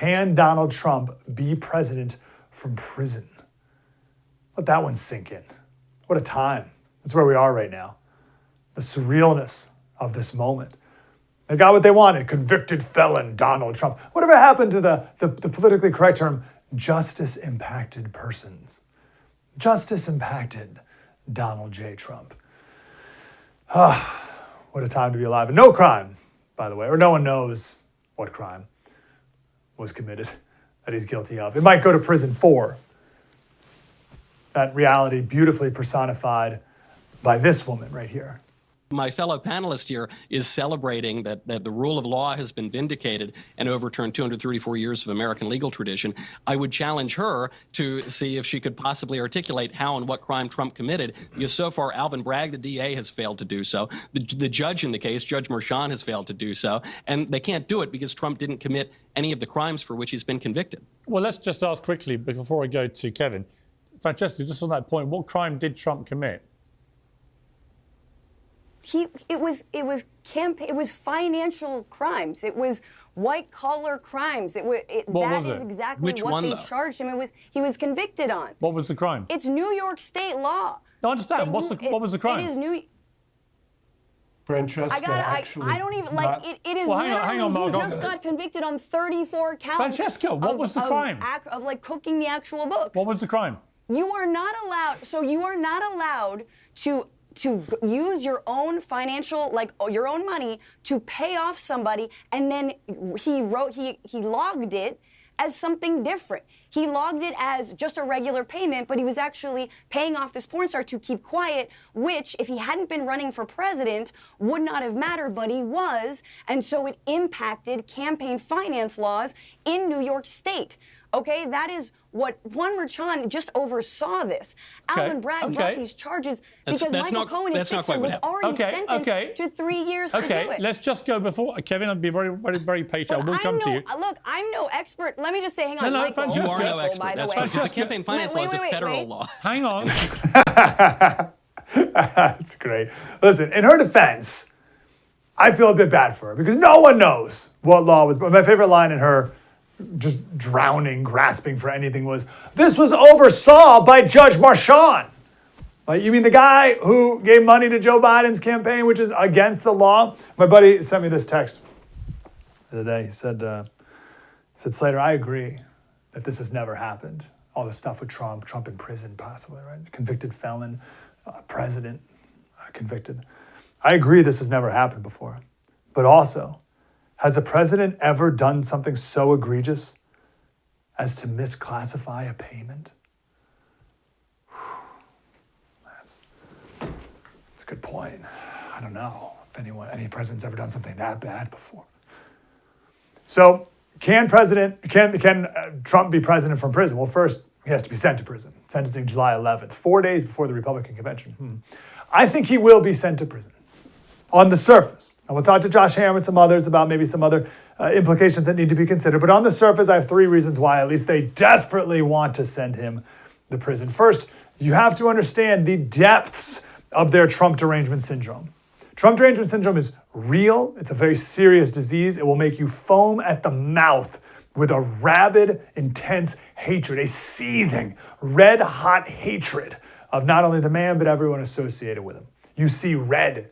Can Donald Trump be president from prison? Let that one sink in. What a time. That's where we are right now. The surrealness of this moment. They got what they wanted. Convicted felon Donald Trump. Whatever happened to the politically correct term, justice-impacted persons? Justice-impacted Donald J. Trump. What a time to be alive. And no crime, by the way, or no one knows what crime was committed that he's guilty of. It might go to prison for. That reality beautifully personified by this woman right here. My fellow panelist here is celebrating that the rule of law has been vindicated and overturned 234 years of American legal tradition. I would challenge her to see if she could possibly articulate how and what crime Trump committed, because so far Alvin Bragg, the DA, has failed to do so. The judge in the case, Judge Merchan, has failed to do so. And they can't do it because Trump didn't commit any of the crimes for which he's been convicted. Well, let's just ask quickly, before I go to Kevin. Francesca, just on that point, what crime did Trump commit? It was financial crimes. It was white collar crimes. That is exactly what they charged him. He was convicted on. What was the crime? It's New York State law. No, I understand. What was the crime? It is New. Francesca, I don't even like it. It is hang on, literally he just got convicted on 34 counts. Francesca, what was the crime? Of like cooking the actual books. What was the crime? You are not allowed. So you are not allowed to use your own financial, like your own money, to pay off somebody, and then he logged it as something different. He logged it as just a regular payment, but he was actually paying off this porn star to keep quiet, which, if he hadn't been running for president, would not have mattered, but he was, and so it impacted campaign finance laws in New York State. Okay, that is what Juan Merchan just oversaw this. Okay. Alvin Bragg brought these charges because Michael Cohen, his fixer, was already sentenced to 3 years to do it. Okay, let's just go before Kevin. I'd be very, very, very patient. I will come to you. Look, I'm no expert. Let me just say, hang on, no, Michael. Francesca. You are no expert. By the That's way. right, because the campaign finance law is a federal law. Hang on. That's great. Listen, in her defense, I feel a bit bad for her because no one knows what law was. My favorite line in her just drowning, grasping for anything was, "This was oversaw by Judge Merchan." Like, you mean the guy who gave money to Joe Biden's campaign, which is against the law? My buddy sent me this text the other day. He said, Slater, I agree that this has never happened. All this stuff with Trump in prison possibly, right? Convicted felon, president, convicted. I agree this has never happened before. But also, has a president ever done something so egregious as to misclassify a payment? That's a good point. I don't know if any president's ever done something that bad before. So, can Trump be president from prison? Well, first, he has to be sent to prison. Sentencing July 11th, 4 days before the Republican convention. I think he will be sent to prison on the surface. And we'll talk to Josh Hammer and some others about maybe some other implications that need to be considered. But on the surface, I have 3 reasons why at least they desperately want to send him to prison. First, you have to understand the depths of their Trump derangement syndrome. Trump derangement syndrome is real. It's a very serious disease. It will make you foam at the mouth with a rabid, intense hatred, a seething, red-hot hatred of not only the man, but everyone associated with him. You see red,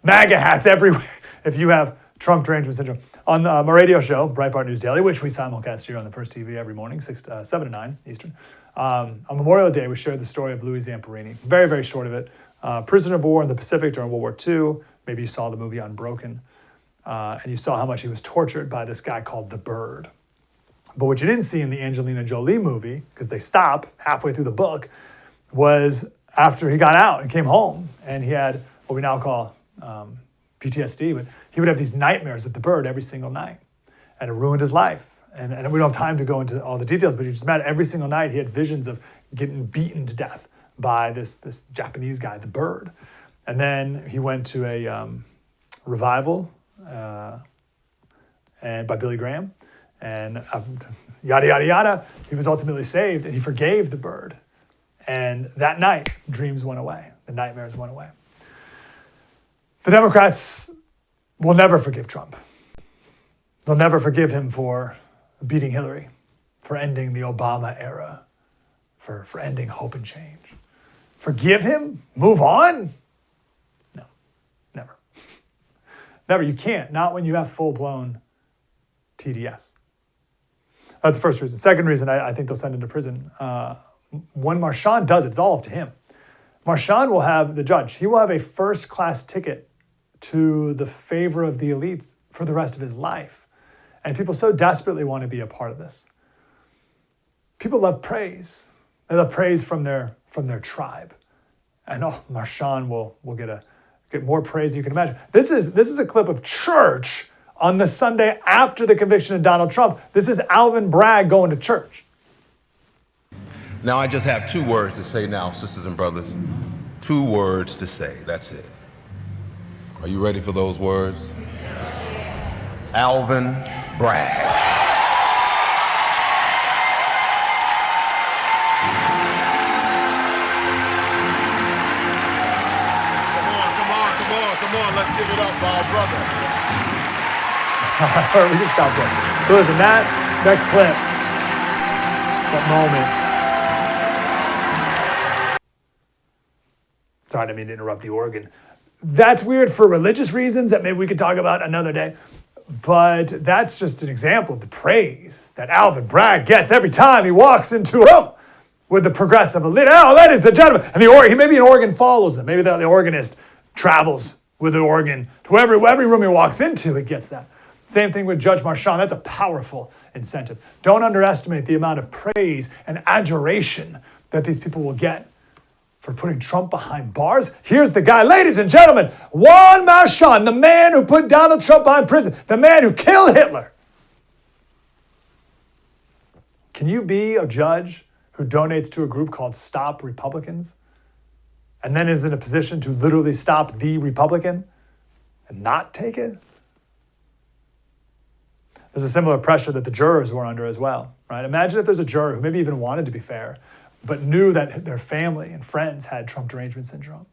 MAGA hats everywhere if you have Trump derangement syndrome. On my radio show, Breitbart News Daily, which we simulcast here on the First TV every morning, 7 to 9 Eastern, on Memorial Day, we shared the story of Louis Zamperini. Very, very short of it. Prisoner of war in the Pacific during World War II. Maybe you saw the movie Unbroken. And you saw how much he was tortured by this guy called the Bird. But what you didn't see in the Angelina Jolie movie, because they stop halfway through the book, was after he got out and came home, and he had what we now call PTSD, but he would have these nightmares of the Bird every single night. And it ruined his life. And we don't have time to go into all the details, but you just imagine every single night he had visions of getting beaten to death by this Japanese guy, the Bird. And then he went to a revival and by Billy Graham, and yada, yada, yada. He was ultimately saved, and he forgave the Bird. And that night, dreams went away. The nightmares went away. The Democrats will never forgive Trump. They'll never forgive him for beating Hillary, for ending the Obama era, for ending hope and change. Forgive him? Move on? No, never. Never, you can't, not when you have full-blown TDS. That's the first reason. Second reason, I think they'll send him to prison. When Marchand does it, it's all up to him. Marchand will have, the judge, he will have a first-class ticket to the favor of the elites for the rest of his life. And people so desperately want to be a part of this. People love praise. They love praise from their tribe. And Marchand will get more praise than you can imagine. This is a clip of church on the Sunday after the conviction of Donald Trump. This is Alvin Bragg going to church. Now I just have 2 words to say now, sisters and brothers. 2 words to say, that's it. Are you ready for those words? Alvin Bragg. Come on, let's give it up for our brother. All right, we can stop there. So listen, that clip, that moment. Sorry, I didn't mean to interrupt the organ. That's weird for religious reasons that maybe we could talk about another day. But that's just an example of the praise that Alvin Bragg gets every time he walks into a room with the progressive elite. Oh, ladies and gentlemen. And maybe an organ follows him. Maybe the organist travels with the organ to every room he walks into, it gets that. Same thing with Judge Marchand. That's a powerful incentive. Don't underestimate the amount of praise and adoration that these people will get for putting Trump behind bars. Here's the guy, ladies and gentlemen, Juan Marchand, the man who put Donald Trump behind prison, the man who killed Hitler. Can you be a judge who donates to a group called Stop Republicans and then is in a position to literally stop the Republican and not take it? There's a similar pressure that the jurors were under as well, right? Imagine if there's a juror who maybe even wanted to be fair, but knew that their family and friends had Trump derangement syndrome,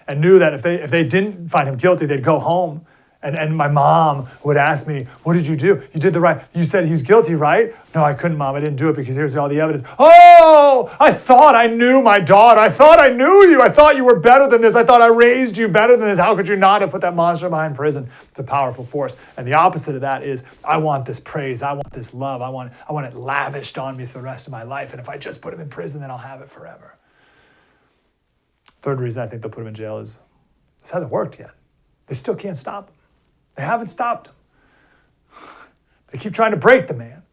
and knew that if they didn't find him guilty, they'd go home. And my mom would ask me, what did you do? You did the right, you said he was guilty, right? No, I couldn't, Mom. I didn't do it because here's all the evidence. Oh, I thought I knew my daughter. I thought I knew you. I thought you were better than this. I thought I raised you better than this. How could you not have put that monster behind prison? It's a powerful force. And the opposite of that is, I want this praise. I want this love. I want it lavished on me for the rest of my life. And if I just put him in prison, then I'll have it forever. Third reason I think they'll put him in jail is this hasn't worked yet. They still can't stop him. They haven't stopped him. They keep trying to break the man.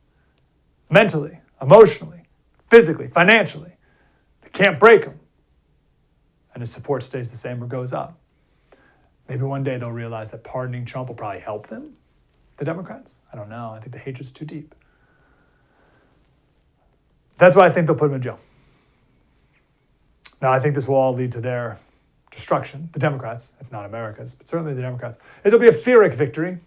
Mentally, emotionally, physically, financially. They can't break him. And his support stays the same or goes up. Maybe one day they'll realize that pardoning Trump will probably help them, the Democrats. I don't know. I think the hatred's too deep. That's why I think they'll put him in jail. Now, I think this will all lead to their destruction, the Democrats, if not America's, but certainly the Democrats. It'll be a Pyrrhic victory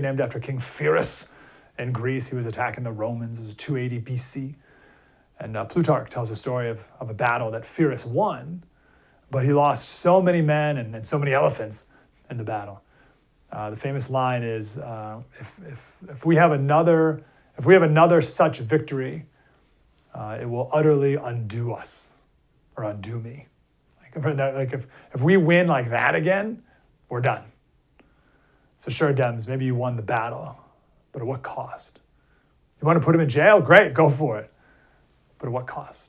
named after King Pyrrhus in Greece. He was attacking the Romans. It was 280 BC. And Plutarch tells a story of a battle that Pyrrhus won, but he lost so many men and so many elephants in the battle. The famous line is, if we have another such victory, it will utterly undo us or undo me. Like if we win like that again, we're done. So sure, Dems, maybe you won the battle, but at what cost? You want to put him in jail? Great, go for it. But at what cost?